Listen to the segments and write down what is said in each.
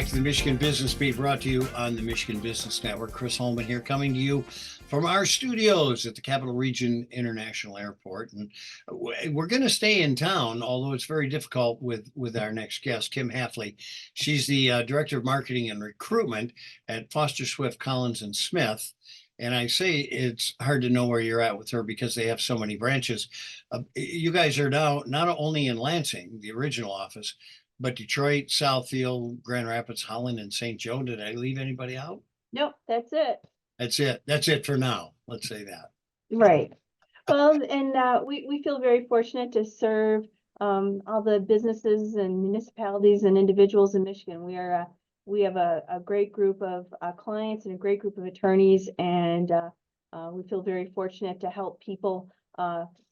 back to the Michigan Business Beat, brought to you on the Michigan Business Network. Chris Holman here, coming to you from our studios at the Capital Region International Airport. And we're going to stay in town, although it's very difficult with our next guest, Kim Hafley. She's the Director of Marketing and Recruitment at Foster Swift, Collins and Smith. And I say it's hard to know where you're at with her because they have so many branches. You guys are now not only in Lansing, the original office, but Detroit, Southfield, Grand Rapids, Holland, and St. Joe. Did I leave anybody out? Nope, that's it. That's it. That's it for now. Let's say that. Right. Well, and we feel very fortunate to serve all the businesses and municipalities and individuals in Michigan. We have a great group of clients and a great group of attorneys, and we feel very fortunate to help people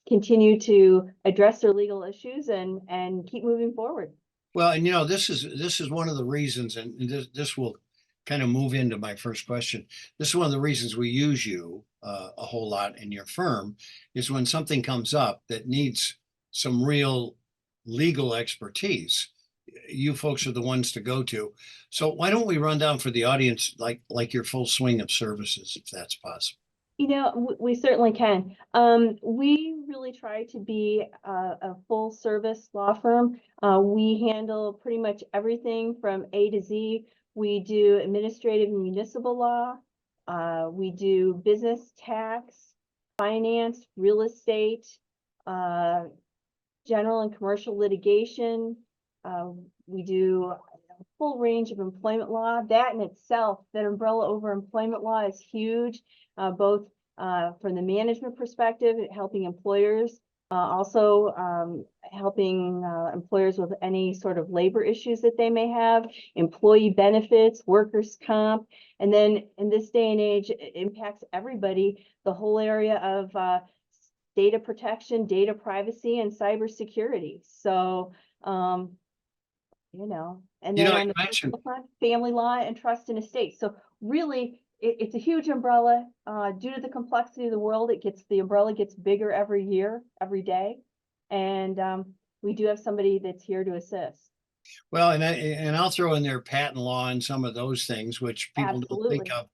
continue to address their legal issues and keep moving forward. Well, and this is one of the reasons, and this will kind of move into my first question. This is one of the reasons we use you a whole lot in your firm, is when something comes up that needs some real legal expertise. You folks are the ones to go to. So why don't we run down for the audience like your full swing of services, if that's possible? We certainly can. We really try to be a full service law firm. We handle pretty much everything from A to Z. We do administrative and municipal law. We do business tax, finance, real estate, general and commercial litigation. We do a full range of employment law. That in itself, that umbrella over employment law is huge, both from the management perspective, helping employers, also helping employers with any sort of labor issues that they may have, employee benefits, workers' comp, and then in this day and age, it impacts everybody, the whole area of data protection, data privacy, and cybersecurity. So, and then on the personal front, family law and trust and estate. So really, it's a huge umbrella. Due to the complexity of the world, the umbrella gets bigger every year, every day, and we do have somebody that's here to assist. Well, and I'll throw in there patent law and some of those things which people don't think of,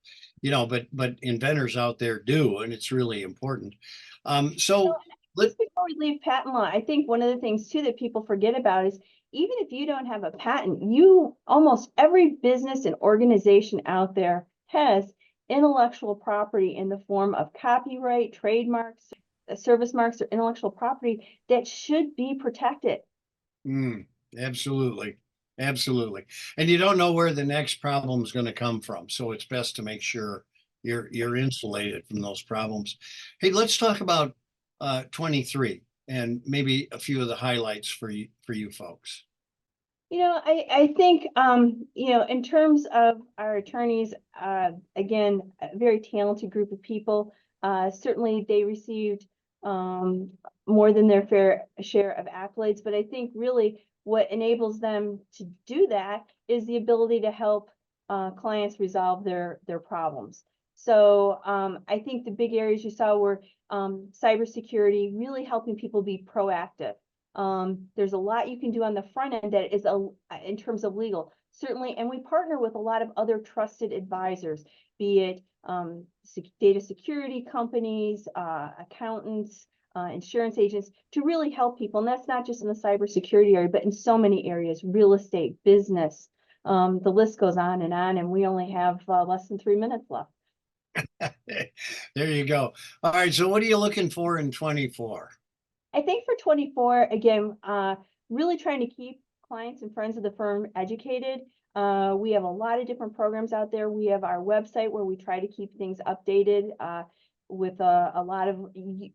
but inventors out there do, and it's really important. So just before we leave patent law, I think one of the things too that people forget about is, even if you don't have a patent, almost every business and organization out there has intellectual property in the form of copyright, trademarks, service marks, or intellectual property that should be protected. Absolutely. Absolutely. And you don't know where the next problem is going to come from. So it's best to make sure you're insulated from those problems. Hey, let's talk about 23 and maybe a few of the highlights for you folks. I think, in terms of our attorneys, again, a very talented group of people. Certainly they received more than their fair share of accolades, but I think really what enables them to do that is the ability to help clients resolve their problems. So I think the big areas you saw were cybersecurity, really helping people be proactive. There's a lot you can do on the front end that is in terms of legal, certainly, and we partner with a lot of other trusted advisors, be it data security companies, accountants, insurance agents, to really help people. And that's not just in the cybersecurity area, but in so many areas: real estate, business. The list goes on, and we only have less than 3 minutes left. There you go. All right. So what are you looking for in 24? I think for 24, again, really trying to keep clients and friends of the firm educated. We have a lot of different programs out there. We have our website where we try to keep things updated with a lot of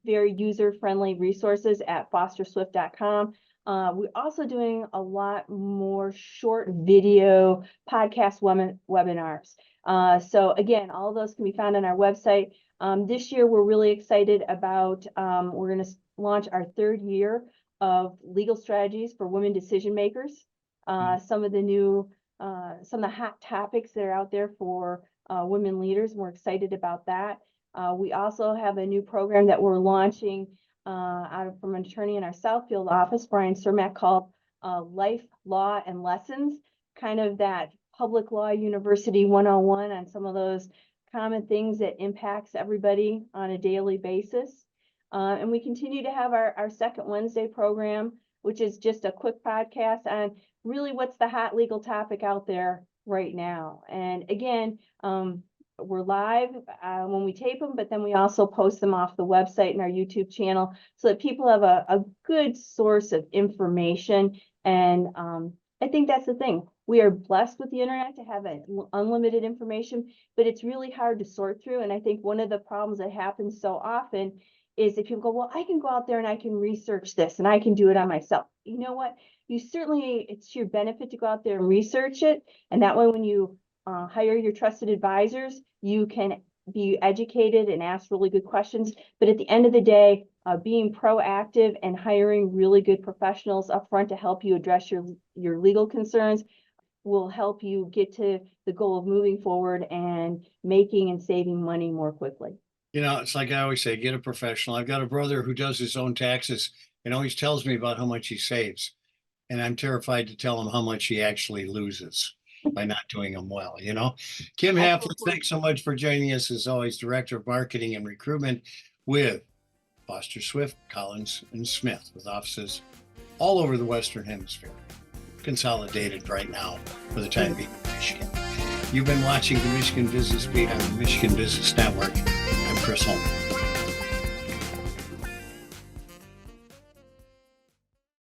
very user-friendly resources at fosterswift.com. We're also doing a lot more short video podcast webinars. So again, all of those can be found on our website. This year, we're really excited about, we're going to launch our 3rd year of legal strategies for women decision makers. Some of the hot topics that are out there for women leaders. We're excited about that. We also have a new program that we're launching from an attorney in our Southfield office, Brian Cermak, called Life, Law, and Lessons, kind of that public law university 101 on some of those common things that impacts everybody on a daily basis. And we continue to have our second Wednesday program, which is just a quick podcast on really what's the hot legal topic out there right now. And again, we're live when we tape them, but then we also post them off the website and our YouTube channel so that people have a good source of information. And I think that's the thing. We are blessed with the internet to have unlimited information, but it's really hard to sort through. And I think one of the problems that happens so often is that people go, well, I can go out there and I can research this and I can do it on myself. You know what? It's to your benefit to go out there and research it. And that way, when you hire your trusted advisors, you can be educated and ask really good questions. But at the end of the day, being proactive and hiring really good professionals up front to help you address your legal concerns will help you get to the goal of moving forward and making and saving money more quickly. It's like I always say, get a professional. I've got a brother who does his own taxes and always tells me about how much he saves. And I'm terrified to tell him how much he actually loses by not doing them well. Kim Hafley, thanks so much for joining us as always, Director of Marketing and Recruitment with Foster Swift, Collins, and Smith, with offices all over the Western Hemisphere, consolidated right now for the time being in Michigan. You've been watching the Michigan Business Beat on the Michigan Business Network. I'm Chris Holman.